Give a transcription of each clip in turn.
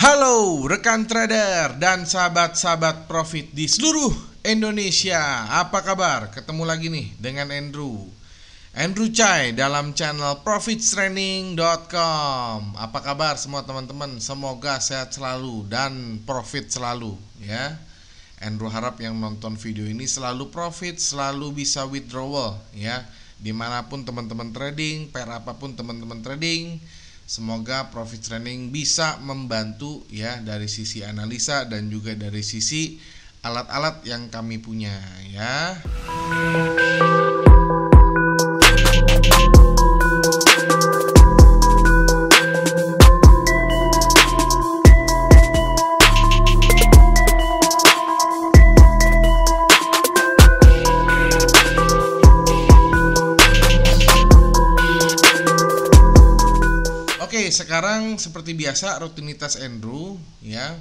Halo rekan trader dan sahabat-sahabat profit di seluruh Indonesia. Apa kabar? Ketemu lagi nih dengan Andrew Chai dalam channel profitstraining.com. Apa kabar semua teman-teman? Semoga sehat selalu dan profit selalu ya. Andrew harap yang nonton video ini selalu profit, selalu bisa withdrawal ya. Dimanapun teman-teman trading, pair apapun teman-teman trading, semoga profit training bisa membantu ya dari sisi analisa dan juga dari sisi alat-alat yang kami punya ya. Oke, sekarang seperti biasa rutinitas Andrew ya.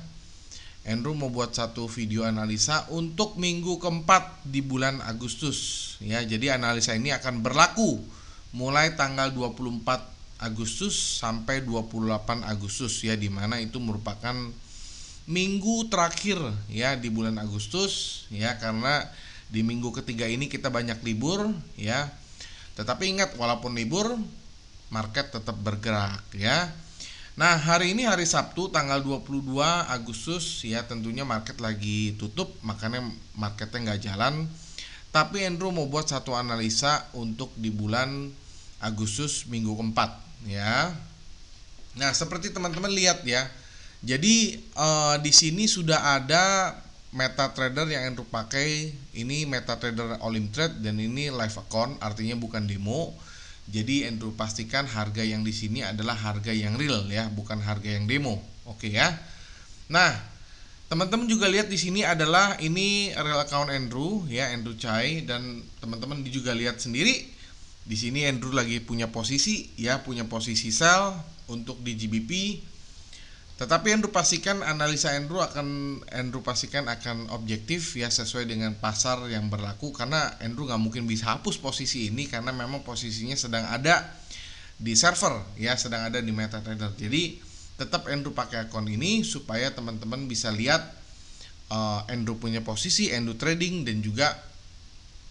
Andrew mau buat satu video analisa untuk minggu keempat di bulan Agustus ya. Jadi analisa ini akan berlaku mulai tanggal 24 Agustus sampai 28 Agustus ya, dimana itu merupakan minggu terakhir ya di bulan Agustus ya, karena di minggu ketiga ini kita banyak libur ya. Tetapi ingat, walaupun libur market tetap bergerak ya. Nah, hari ini hari Sabtu tanggal 22 Agustus ya, tentunya market lagi tutup, makanya marketnya nggak jalan. Tapi Andrew mau buat satu analisa untuk di bulan Agustus minggu keempat ya. Nah, seperti teman-teman lihat ya. Jadi di sini sudah ada MetaTrader yang Andrew pakai. Ini MetaTrader All-in-Trade dan ini live account, artinya bukan demo. Jadi Andrew pastikan harga yang di sini adalah harga yang real ya, bukan harga yang demo. Oke ya. Nah, teman-teman juga lihat di sini adalah ini real account Andrew ya, Andrew Chai, dan teman-teman juga lihat sendiri di sini Andrew lagi punya posisi ya, punya posisi sell untuk di GBP. Tetapi Andrew pastikan analisa Andrew pastikan akan objektif ya, sesuai dengan pasar yang berlaku, karena Andrew nggak mungkin bisa hapus posisi ini karena memang posisinya sedang ada di server ya, sedang ada di MetaTrader. Jadi tetap Andrew pakai akun ini supaya teman-teman bisa lihat Andrew punya posisi, Andrew trading, dan juga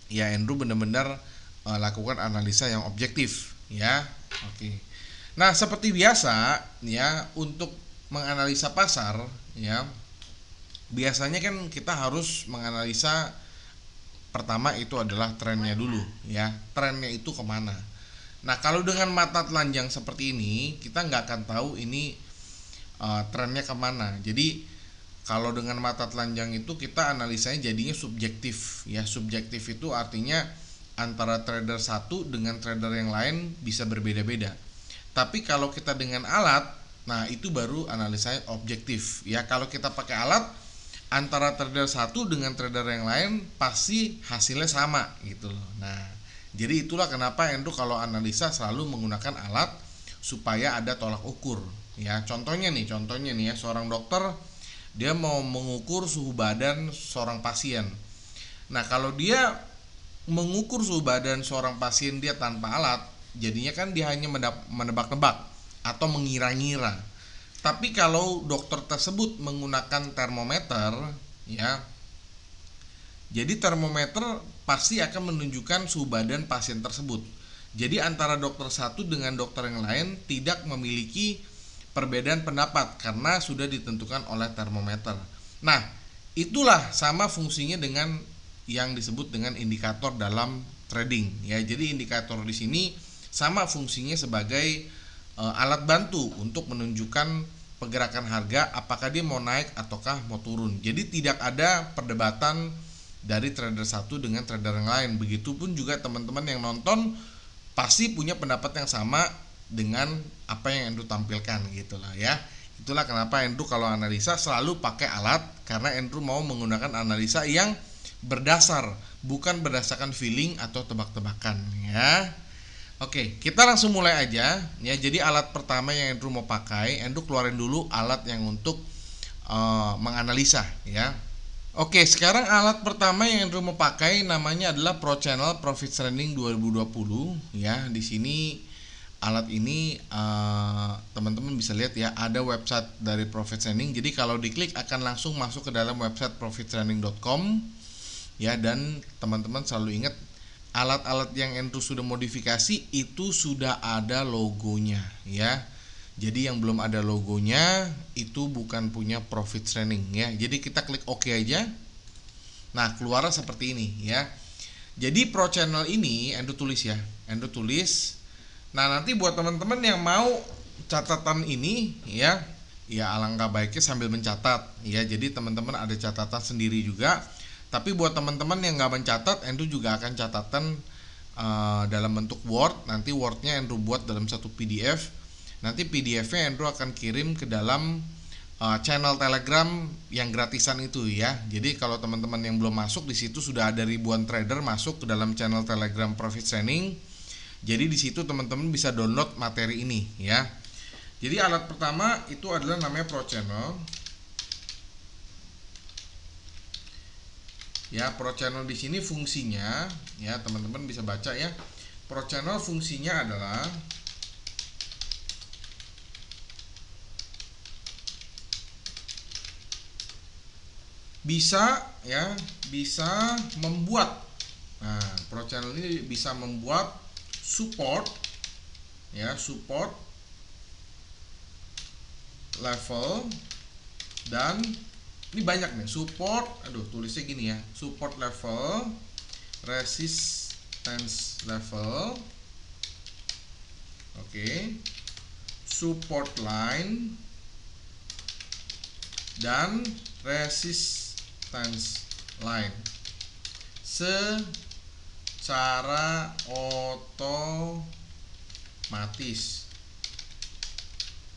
ya Andrew benar-benar lakukan analisa yang objektif ya. Oke. Nah, seperti biasa ya, untuk menganalisa pasar ya, biasanya kan kita harus menganalisa pertama itu adalah trennya dulu ya, trennya itu kemana. Nah, kalau dengan mata telanjang seperti ini kita nggak akan tahu ini trennya kemana. Jadi kalau dengan mata telanjang itu kita analisanya jadinya subjektif ya. Subjektif itu artinya antara trader satu dengan trader yang lain bisa berbeda-beda. Tapi kalau kita dengan alat, nah itu baru analisanya objektif ya. Kalau kita pakai alat, antara trader satu dengan trader yang lain pasti hasilnya sama gitu loh. Nah, jadi itulah kenapa Andrew kalau analisa selalu menggunakan alat supaya ada tolak ukur ya. Contohnya nih ya, seorang dokter dia mau mengukur suhu badan seorang pasien. Nah, kalau dia mengukur suhu badan seorang pasien dia tanpa alat, jadinya kan dia hanya menebak-nebak atau mengira-ngira. Tapi kalau dokter tersebut menggunakan termometer ya, jadi termometer pasti akan menunjukkan suhu badan pasien tersebut. Jadi antara dokter satu dengan dokter yang lain tidak memiliki perbedaan pendapat karena sudah ditentukan oleh termometer. Nah, itulah sama fungsinya dengan yang disebut dengan indikator dalam trading ya. Jadi indikator di sini sama fungsinya sebagai alat bantu untuk menunjukkan pergerakan harga, apakah dia mau naik ataukah mau turun. Jadi tidak ada perdebatan dari trader satu dengan trader yang lain. Begitupun juga teman-teman yang nonton pasti punya pendapat yang sama dengan apa yang Andrew tampilkan gitulah ya. Itulah kenapa Andrew kalau analisa selalu pakai alat, karena Andrew mau menggunakan analisa yang berdasar, bukan berdasarkan feeling atau tebak-tebakan ya. Oke, kita langsung mulai aja ya. Jadi alat pertama yang Andrew mau pakai, Andrew keluarin dulu alat yang untuk menganalisa ya. Oke, sekarang alat pertama yang Andrew mau pakai namanya adalah Pro Channel Profit Training 2020 ya. Di sini alat ini teman-teman bisa lihat ya, ada website dari Profit Training. Jadi kalau diklik akan langsung masuk ke dalam website profittraining.com ya. Dan teman-teman selalu ingat, alat-alat yang Andrew sudah modifikasi itu sudah ada logonya ya. Jadi yang belum ada logonya itu bukan punya Profit Training ya. Jadi kita klik OK aja. Nah, keluar seperti ini ya. Jadi Pro Channel ini Andrew tulis ya, Andrew tulis. Nah, nanti buat teman-teman yang mau catatan ini ya, ya alangkah baiknya sambil mencatat ya. Jadi teman-teman ada catatan sendiri juga. Tapi buat teman-teman yang nggak mencatat, Andrew juga akan catatan dalam bentuk Word. Nanti Wordnya Andrew buat dalam satu PDF. Nanti PDF-nya Andrew akan kirim ke dalam channel Telegram yang gratisan itu ya. Jadi kalau teman-teman yang belum masuk, di situ sudah ada ribuan trader masuk ke dalam channel Telegram Profit Training. Jadi di situ teman-teman bisa download materi ini ya. Jadi alat pertama itu adalah namanya Pro Channel. Ya, Pro Channel di sini fungsinya ya, teman-teman bisa baca ya. Pro Channel fungsinya adalah bisa ya, bisa membuat. Nah, Pro Channel ini bisa membuat support ya, support level, dan ini banyak nih support, tulisnya gini ya, support level, resistance level, oke, support line, dan resistance line secara otomatis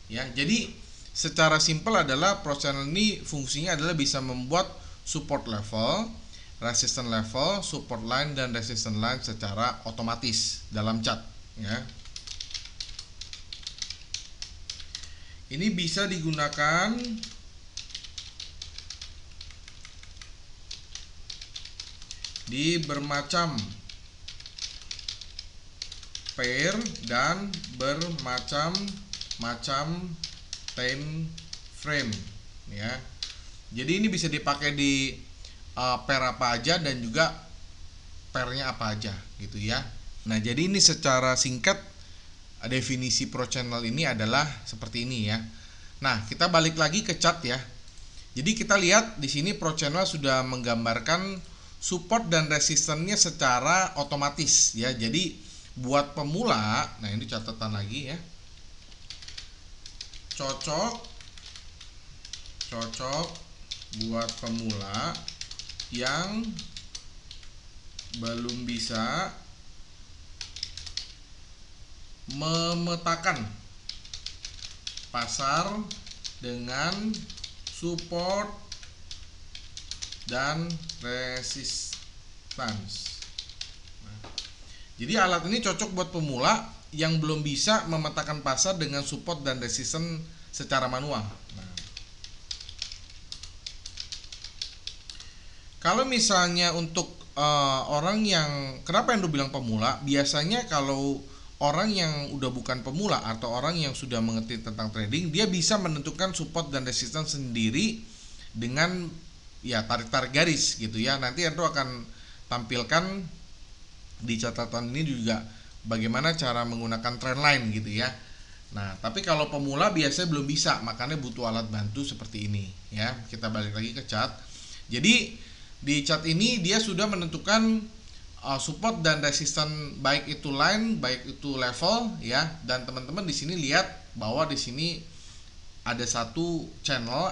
ya. Jadi secara simpel adalah Pro Channel ini fungsinya adalah bisa membuat support level, resistance level, support line, dan resistance line secara otomatis dalam chart ya. Ini bisa digunakan di bermacam pair dan bermacam-macam time frame ya. Jadi ini bisa dipakai di pair apa aja dan juga pairnya apa aja gitu ya. Nah, jadi ini secara singkat definisi Pro Channel ini adalah seperti ini ya. Nah, kita balik lagi ke chart ya. Jadi kita lihat di sini Pro Channel sudah menggambarkan support dan resistannya secara otomatis ya. Jadi buat pemula, nah ini catatan lagi ya, cocok buat pemula yang belum bisa memetakan pasar dengan support dan resistance. Nah, jadi alat ini cocok buat pemula yang belum bisa memetakan pasar dengan support dan resistance secara manual. Nah, kalau misalnya untuk orang yang, kenapa yang bilang pemula? Biasanya kalau orang yang udah bukan pemula atau orang yang sudah mengerti tentang trading, dia bisa menentukan support dan resistance sendiri dengan ya tarik-tarik garis gitu ya. Nanti Andrew akan tampilkan di catatan ini juga bagaimana cara menggunakan trend line gitu ya. Nah, tapi kalau pemula biasanya belum bisa, makanya butuh alat bantu seperti ini ya. Kita balik lagi ke chart. Jadi di chart ini dia sudah menentukan support dan resistance, baik itu line, baik itu level ya. Dan teman-teman di sini lihat bahwa di sini ada satu channel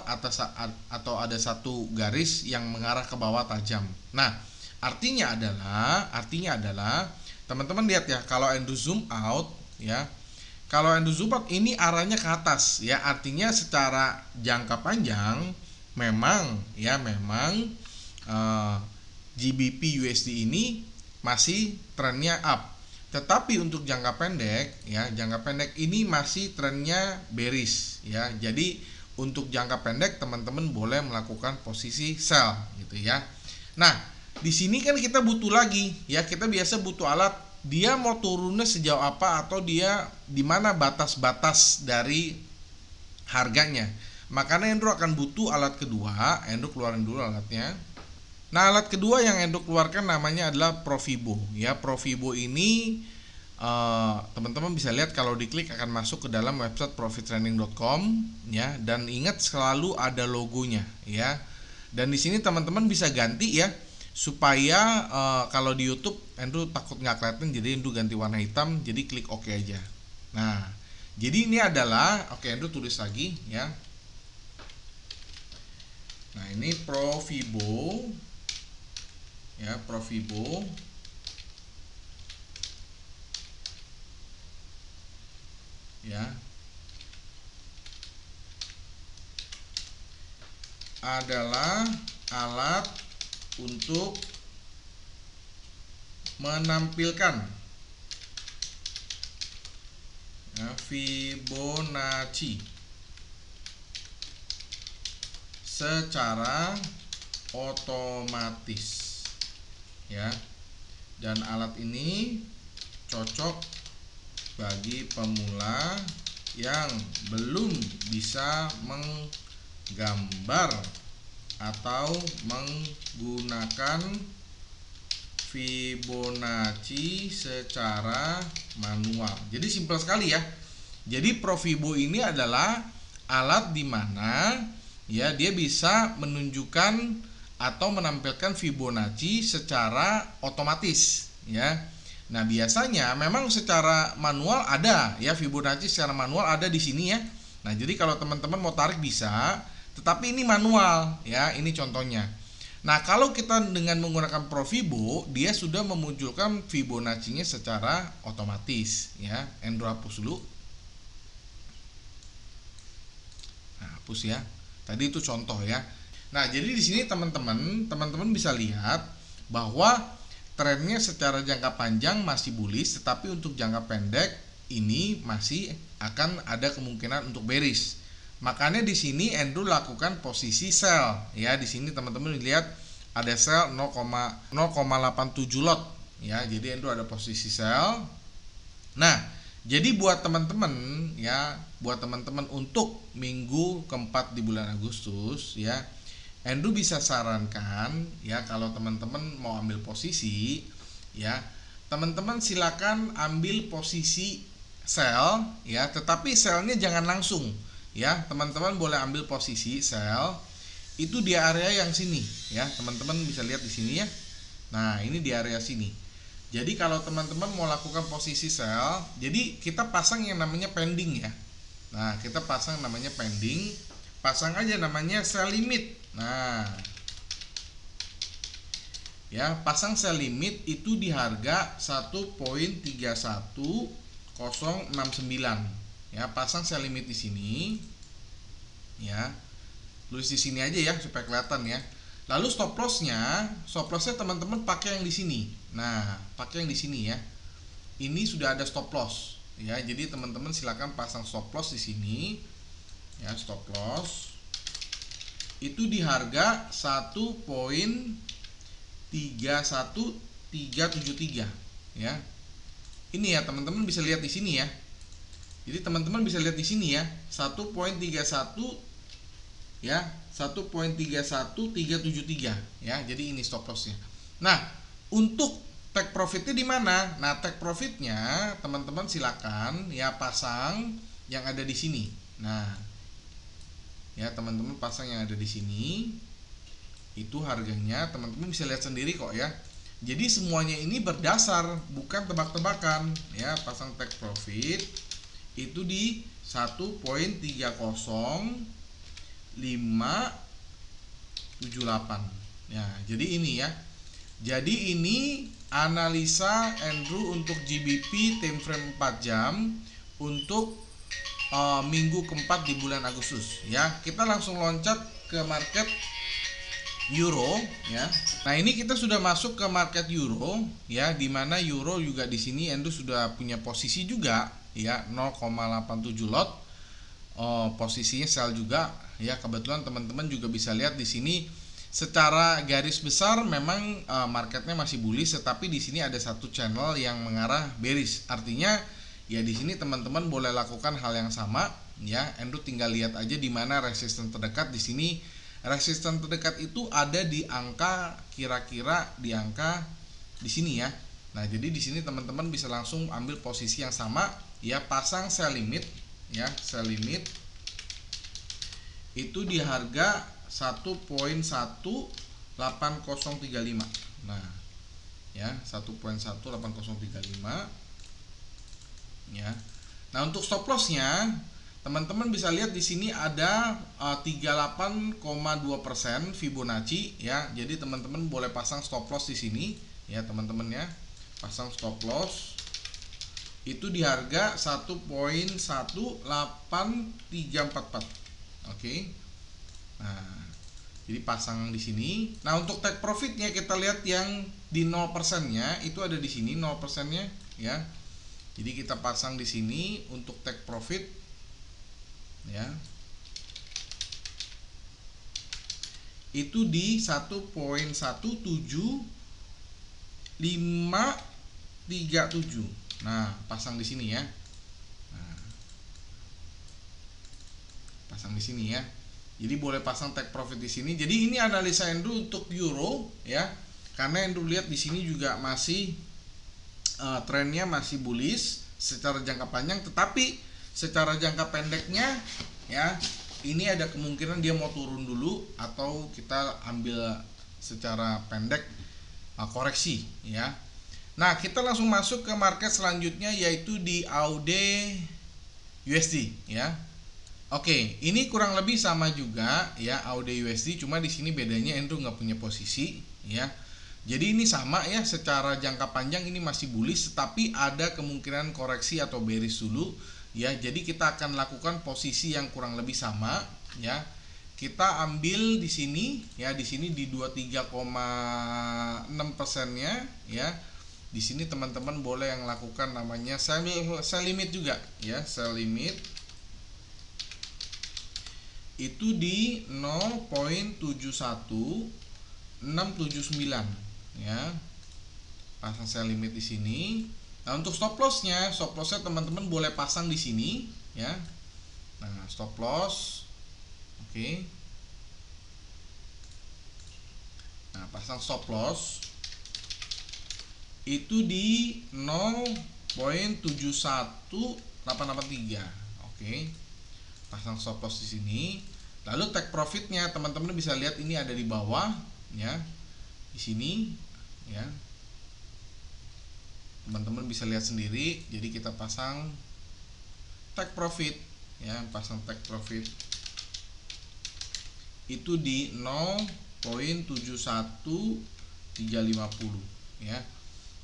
atau ada satu garis yang mengarah ke bawah tajam. Nah, artinya adalah teman-teman lihat ya, kalau Andrew zoom out ya. Kalau Andrew zoom out ini arahnya ke atas ya, artinya secara jangka panjang memang GBP USD ini masih trennya up. Tetapi untuk jangka pendek ya, jangka pendek ini masih trennya bearish ya. Jadi untuk jangka pendek teman-teman boleh melakukan posisi sell gitu ya. Nah, di sini kan kita butuh lagi ya, kita biasa butuh alat dia mau turunnya sejauh apa atau dia di mana batas-batas dari harganya. Makanya Andrew akan butuh alat kedua. Andrew keluarin dulu alatnya. Nah, alat kedua yang Andrew keluarkan namanya adalah Profibo. Ya, Profibo ini teman-teman bisa lihat kalau diklik akan masuk ke dalam website profittraining.com ya, dan ingat selalu ada logonya ya. Dan di sini teman-teman bisa ganti ya, supaya kalau di YouTube Andrew takut nggak kelihatan, jadi Andrew ganti warna hitam, jadi klik OK aja. Nah, jadi ini adalah Andrew tulis lagi ya. Nah, ini Profibo ya, Profibo ya, adalah alat untuk menampilkan ya, Fibonacci secara otomatis ya. Dan alat ini cocok bagi pemula yang belum bisa menggambar atau menggunakan Fibonacci secara manual. Jadi simpel sekali ya. Jadi Profibo ini adalah alat di mana ya dia bisa menunjukkan atau menampilkan Fibonacci secara otomatis ya. Nah, biasanya memang secara manual ada ya, Fibonacci secara manual ada di sini ya. Nah, jadi kalau teman-teman mau tarik bisa, tetapi ini manual ya, ini contohnya. Nah, kalau kita dengan menggunakan Profibo, dia sudah memunculkan Fibonacci-nya secara otomatis ya. Andrew hapus dulu. Nah, hapus ya. Tadi itu contoh ya. Nah, jadi di sini teman-teman bisa lihat bahwa trennya secara jangka panjang masih bullish, tetapi untuk jangka pendek ini masih akan ada kemungkinan untuk bearish. Makanya di sini Andrew lakukan posisi sell ya. Di sini teman-teman lihat ada sell 0,87 lot ya. Jadi Andrew ada posisi sell. Nah, jadi buat teman-teman ya, buat teman-teman untuk minggu keempat di bulan Agustus ya, Andrew bisa sarankan ya, kalau teman-teman mau ambil posisi ya, teman-teman silakan ambil posisi sell ya, tetapi sellnya jangan langsung ya. Teman-teman boleh ambil posisi sell itu di area yang sini ya, teman-teman bisa lihat di sini ya. Nah, ini di area sini. Jadi kalau teman-teman mau lakukan posisi sell, jadi kita pasang yang namanya pending ya. Nah, kita pasang namanya pending, pasang aja namanya sell limit. Nah, ya, pasang sell limit itu di harga 1.31069 ya. Pasang sell limit di sini ya, tulis di sini aja ya supaya kelihatan ya. Lalu stop lossnya teman-teman pakai yang di sini. Nah, pakai yang di sini ya. Ini sudah ada stop loss ya. Jadi teman-teman silakan pasang stop loss di sini ya. Stop loss itu di harga 1.31373 ya. Ini ya, teman-teman bisa lihat di sini ya. Jadi teman-teman bisa lihat di sini ya, 1.31 ya, 1.31373 ya. Jadi ini stop lossnya. Nah, untuk take profitnya di mana? Nah, take profitnya teman-teman silakan ya pasang yang ada di sini. Nah, ya teman-teman pasang yang ada di sini. Itu harganya teman-teman bisa lihat sendiri kok ya. Jadi semuanya ini berdasar, bukan tebak-tebakan ya. Pasang take profit itu di 1.30578 ya. Jadi ini ya. Jadi ini analisa Andrew untuk GBP time frame 4 jam untuk minggu keempat di bulan Agustus ya. Kita langsung loncat ke market euro ya. Nah, ini kita sudah masuk ke market euro ya, di mana euro juga di sini Andrew sudah punya posisi juga ya, 0,87 lot. Posisinya sell juga ya. Kebetulan teman-teman juga bisa lihat di sini secara garis besar memang marketnya masih bullish, tetapi di sini ada satu channel yang mengarah bearish. Artinya ya di sini teman-teman boleh lakukan hal yang sama ya. Andrew tinggal lihat aja di mana resisten terdekat. Di sini resisten terdekat itu ada di angka, kira-kira di angka di sini ya. Nah, jadi di sini teman-teman bisa langsung ambil posisi yang sama ya, pasang sell limit ya, sell limit itu di harga 1.18035. Nah, ya 1.18035 ya. Nah, untuk stop lossnya teman-teman bisa lihat di sini ada 38,2% Fibonacci ya. Jadi teman-teman boleh pasang stop loss di sini ya, teman-teman ya. Pasang stop loss itu di harga 1.18344. Oke. Nah, jadi pasang di sini. Nah, untuk take profitnya kita lihat yang di 0%-nya itu ada di sini 0%-nya ya. Jadi kita pasang di sini untuk take profit ya. Itu di 1.17537. Nah, pasang di sini ya. Nah, pasang di sini ya. Jadi boleh pasang take profit di sini. Jadi ini analisa Andrew untuk euro ya. Karena Andrew lihat di sini juga masih trennya masih bullish secara jangka panjang, tetapi secara jangka pendeknya ya, ini ada kemungkinan dia mau turun dulu atau kita ambil secara pendek koreksi ya. Nah, kita langsung masuk ke market selanjutnya yaitu di AUD USD ya. Oke, ini kurang lebih sama juga ya, AUD USD, cuma di sini bedanya Andrew nggak punya posisi ya. Jadi ini sama ya, secara jangka panjang ini masih bullish, tetapi ada kemungkinan koreksi atau bearish dulu ya. Jadi kita akan lakukan posisi yang kurang lebih sama ya. Kita ambil di sini ya, di sini di 23,6%-nya ya. Di sini teman-teman boleh yang lakukan namanya sell limit juga ya, sell limit itu di 0.71679 ya. Pasang sell limit di sini. Nah, untuk stop lossnya teman-teman boleh pasang di sini ya. Nah, stop loss. Oke. Nah, pasang stop loss itu di 0.71883. Oke. Pasang stop loss di sini. Lalu take profitnya teman-teman bisa lihat ini ada di bawah ya, di sini ya. Teman-teman bisa lihat sendiri. Jadi kita pasang take profit ya, pasang take profit itu di 0.71350 ya.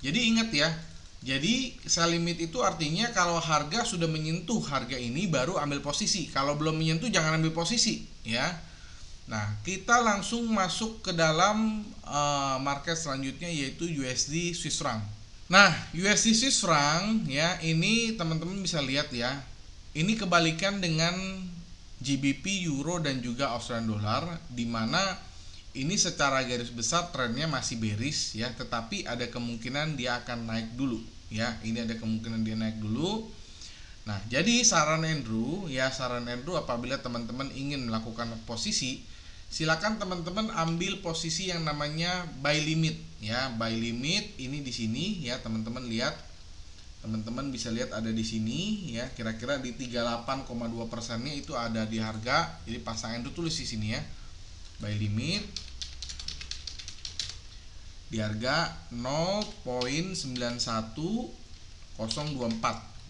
Jadi ingat ya, jadi sell limit itu artinya kalau harga sudah menyentuh harga ini baru ambil posisi. Kalau belum menyentuh jangan ambil posisi ya. Nah, kita langsung masuk ke dalam market selanjutnya yaitu USD Swiss franc. Nah, USD Swiss franc ya, ini teman-teman bisa lihat ya. Ini kebalikan dengan GBP, Euro dan juga Australian Dollar, di mana ini secara garis besar trennya masih bearish ya, tetapi ada kemungkinan dia akan naik dulu ya. Ini ada kemungkinan dia naik dulu. Nah, jadi saran Andrew apabila teman-teman ingin melakukan posisi, silakan teman-teman ambil posisi yang namanya buy limit ya. Buy limit ini di sini ya, teman-teman lihat. Teman-teman bisa lihat ada di sini ya, kira-kira di 38,2%-nya itu ada di harga. Jadi pasang Andrew tulis di sini ya. Buy limit di harga 0.91024.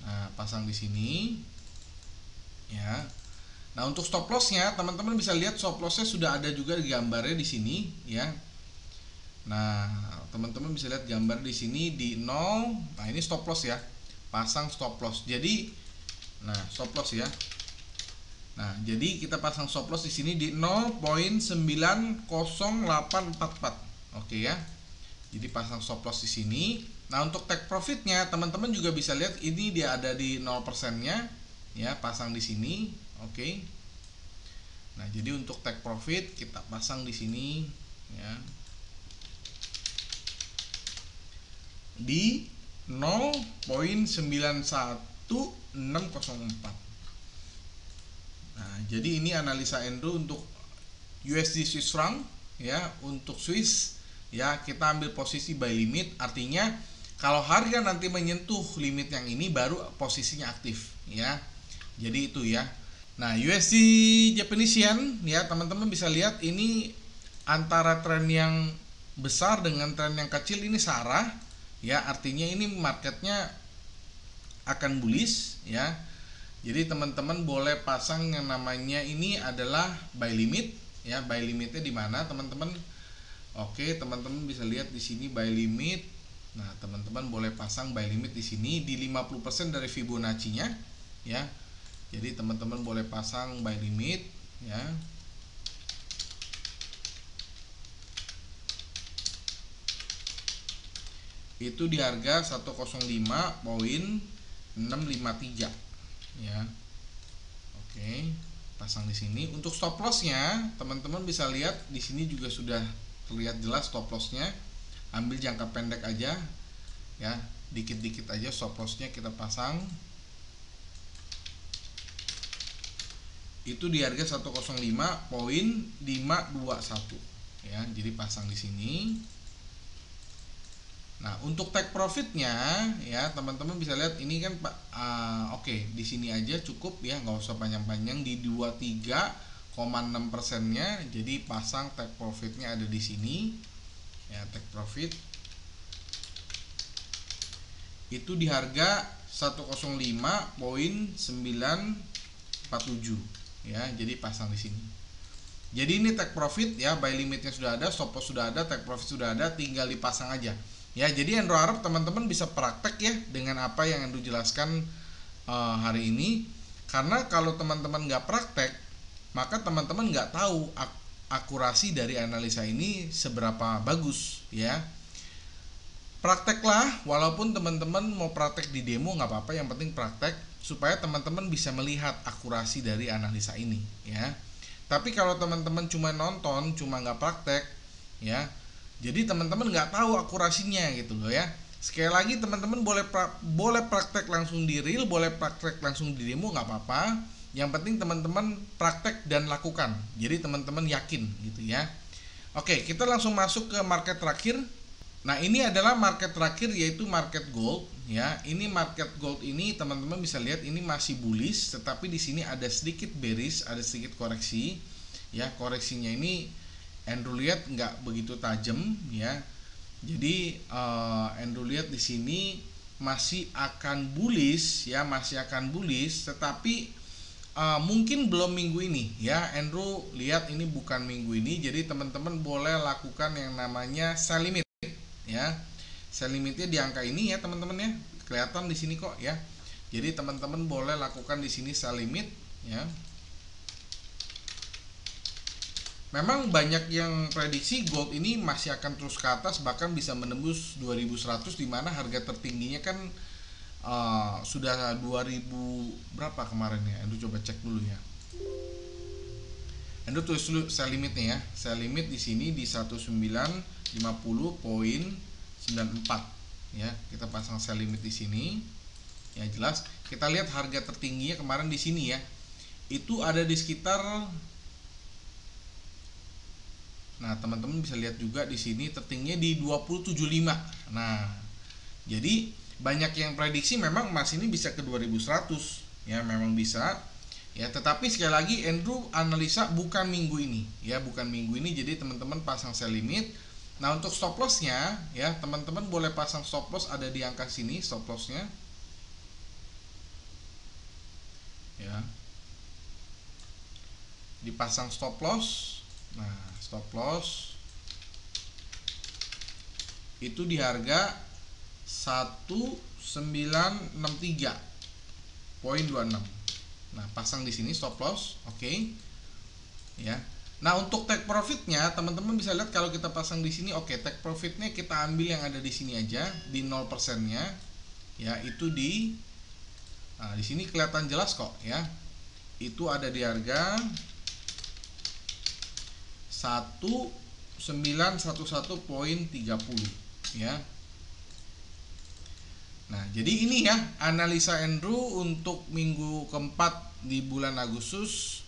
Nah, pasang di sini ya. Nah, untuk stop lossnya teman-teman bisa lihat stop lossnya sudah ada juga di gambarnya di sini ya. Nah, teman-teman bisa lihat gambar di sini di 0. Nah, ini stop loss ya. Pasang stop loss. Jadi nah, stop loss ya. Nah, jadi kita pasang stop loss di sini di 0.90844. Oke ya. Jadi pasang stop loss di sini. Nah, untuk take profitnya teman-teman juga bisa lihat ini dia ada di 0%-nya ya, pasang di sini. Oke. Nah, jadi untuk take profit kita pasang di sini ya, di 0.91604. Nah, jadi ini analisa Andrew untuk USD Swiss franc ya. Untuk Swiss ya, kita ambil posisi buy limit, artinya kalau harga nanti menyentuh limit yang ini baru posisinya aktif ya. Jadi itu ya. Nah, USD Japanese Yen ya, teman-teman bisa lihat ini antara tren yang besar dengan tren yang kecil ini sarah ya, artinya ini marketnya akan bullish ya. Jadi teman-teman boleh pasang yang namanya ini adalah buy limit ya. Buy limitnya di mana teman-teman? Oke, teman-teman bisa lihat di sini buy limit. Nah, teman-teman boleh pasang buy limit di sini di 50% dari Fibonacci-nya ya. Jadi teman-teman boleh pasang buy limit ya. Itu di harga 105.653 ya. Oke, pasang di sini. Untuk stop loss-nya, teman-teman bisa lihat di sini juga sudah terlihat jelas stop loss-nya. Ambil jangka pendek aja ya, dikit-dikit aja stop loss-nya kita pasang. Itu di harga 105.521 ya. Jadi pasang di sini. Nah, untuk take profitnya ya, teman-teman bisa lihat ini kan Pak. Oke, di sini aja cukup ya, nggak usah panjang-panjang, di 23,6%-nya. Jadi pasang take profitnya ada di sini ya. Take profit itu di harga 105.947 ya. Jadi pasang di sini. Jadi ini take profit ya, buy limitnya sudah ada, stop loss sudah ada, take profit sudah ada, tinggal dipasang aja. Ya, jadi Andrew harap teman-teman bisa praktek ya dengan apa yang Andrew jelaskan hari ini. Karena kalau teman-teman nggak praktek, maka teman-teman nggak tahu akurasi dari analisa ini seberapa bagus ya. Prakteklah, walaupun teman-teman mau praktek di demo nggak apa-apa, yang penting praktek supaya teman-teman bisa melihat akurasi dari analisa ini ya. Tapi kalau teman-teman cuma nonton, cuma nggak praktek ya, jadi teman-teman nggak tahu akurasinya gitu loh ya. Sekali lagi teman-teman boleh praktek langsung di real, boleh praktek langsung di demo, nggak apa-apa. Yang penting teman-teman praktek dan lakukan. Jadi teman-teman yakin gitu ya. Oke, kita langsung masuk ke market terakhir. Nah, ini adalah market terakhir, yaitu market gold ya. Ini market gold ini teman-teman bisa lihat ini masih bullish, tetapi di sini ada sedikit bearish, ada sedikit koreksi ya. Koreksinya ini Andrew lihat nggak begitu tajam ya. Jadi Andrew lihat di sini masih akan bullish ya, masih akan bullish, tetapi mungkin belum minggu ini ya. Andrew lihat ini bukan minggu ini, jadi teman-teman boleh lakukan yang namanya sell limit ya. Sell limitnya di angka ini ya teman-teman ya, kelihatan di sini kok ya. Jadi teman-teman boleh lakukan di sini sell limit ya. Memang banyak yang prediksi gold ini masih akan terus ke atas, bahkan bisa menembus 2100, di mana harga tertingginya kan sudah 2000 berapa kemarin ya. Anda coba cek dulu ya. Anda tulis dulu sell limitnya ya. Sell limit di sini di 1950.94 ya. Kita pasang sell limit di sini. Ya jelas. Kita lihat harga tertingginya kemarin di sini ya. Itu ada di sekitar. Nah, teman-teman bisa lihat juga di sini tertingginya di 2075. Nah, jadi banyak yang prediksi memang emas ini bisa ke 2100 ya, memang bisa ya. Tetapi sekali lagi Andrew analisa bukan minggu ini ya, bukan minggu ini. Jadi teman-teman pasang sell limit. Nah, untuk stop lossnya ya, teman-teman boleh pasang stop loss ada di angka sini stop lossnya ya. Dipasang stop loss. Nah, stop loss itu di harga 1963.26. Nah, pasang di sini stop loss, oke. Ya. Nah, untuk take profitnya teman-teman bisa lihat kalau kita pasang di sini, oke, take profitnya kita ambil yang ada di sini aja di 0%-nya. Ya, itu di di sini kelihatan jelas kok ya. Itu ada di harga 911.30 ya. Nah, jadi ini ya analisa Andrew untuk minggu keempat di bulan Agustus.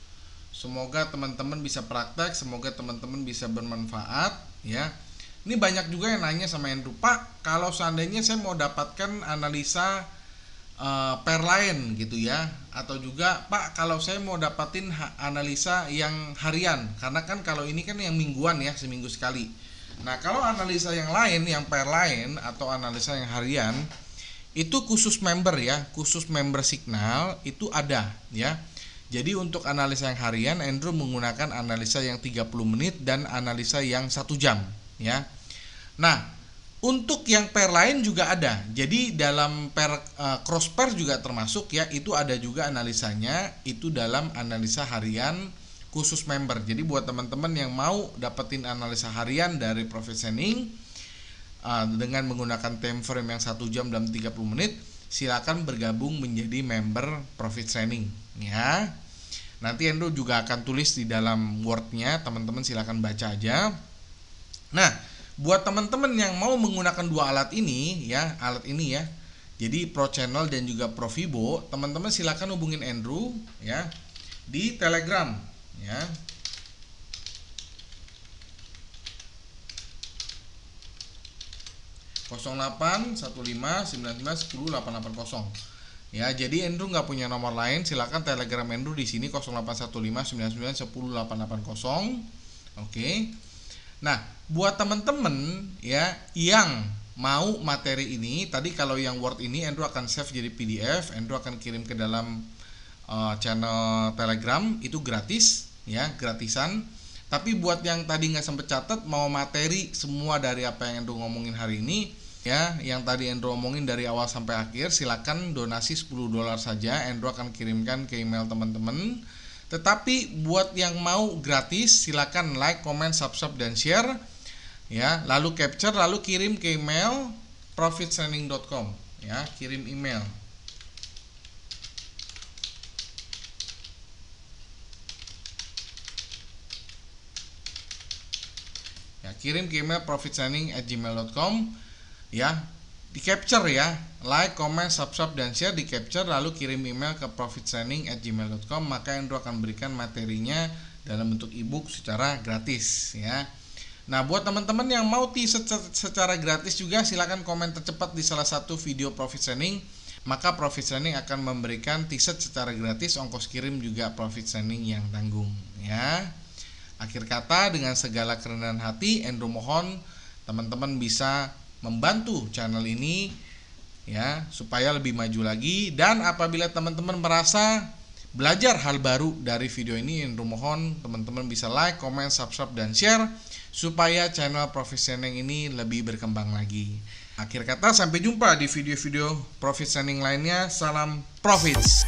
Semoga teman-teman bisa praktek, semoga teman-teman bisa bermanfaat ya. Ini banyak juga yang nanya sama Andrew, Pak, kalau seandainya saya mau dapatkan analisa per line gitu ya, atau juga Pak kalau saya mau dapatin analisa yang harian, karena kan kalau ini kan yang mingguan ya, seminggu sekali. Nah, kalau analisa yang lain yang per line atau analisa yang harian itu khusus member ya, khusus member Signal itu ada ya. Jadi untuk analisa yang harian Andrew menggunakan analisa yang 30 menit dan analisa yang 1 jam ya. Nah, untuk yang pair lain juga ada. Jadi dalam pair cross pair juga termasuk ya, itu ada juga analisanya, itu dalam analisa harian khusus member. Jadi buat teman-teman yang mau dapetin analisa harian dari Profit Signing dengan menggunakan time frame yang 1 jam dan 30 menit, silakan bergabung menjadi member Profit Signing ya. Nanti Andrew juga akan tulis di dalam Word-nya, teman-teman silakan baca aja. Nah, buat teman-teman yang mau menggunakan dua alat ini ya, jadi Pro Channel dan juga Pro Vibo, teman-teman silakan hubungin Andrew ya di Telegram ya. (081595108880) ya. Jadi Andrew nggak punya nomor lain, silakan Telegram Andrew di sini 081599108880. Oke. Nah, buat teman-teman ya yang mau materi ini, tadi kalau yang Word ini Andrew akan save jadi PDF, Andrew akan kirim ke dalam channel Telegram, itu gratis ya, gratisan. Tapi buat yang tadi nggak sempat catat, mau materi semua dari apa yang Andrew ngomongin hari ini ya, yang tadi Andrew ngomongin dari awal sampai akhir, silakan donasi $10 saja, Andrew akan kirimkan ke email teman-teman. Tetapi buat yang mau gratis, silakan like, comment, subscribe, dan share ya. Lalu capture, lalu kirim ke email profitsigning.com ya, kirim email. Ya, kirim ke email profitsigning@gmail.com ya. Di capture ya, like, comment, subscribe, dan share, di capture lalu kirim email ke profitsigning@gmail.com, maka Andrew akan berikan materinya dalam bentuk ebook secara gratis ya. Nah, buat teman-teman yang mau t-shirt secara gratis juga, silakan komen tercepat di salah satu video Profit Signing, maka Profit Signing akan memberikan t-shirt secara gratis, ongkos kirim juga Profit Signing yang tanggung ya. Akhir kata, dengan segala kerendahan hati, Andrew mohon teman-teman bisa membantu channel ini ya, supaya lebih maju lagi. Dan apabila teman-teman merasa belajar hal baru dari video ini, Andrew mohon teman-teman bisa like, comment, subscribe, dan share supaya channel Profit Signing ini lebih berkembang lagi. Akhir kata, sampai jumpa di video-video Profit Signing lainnya. Salam profits.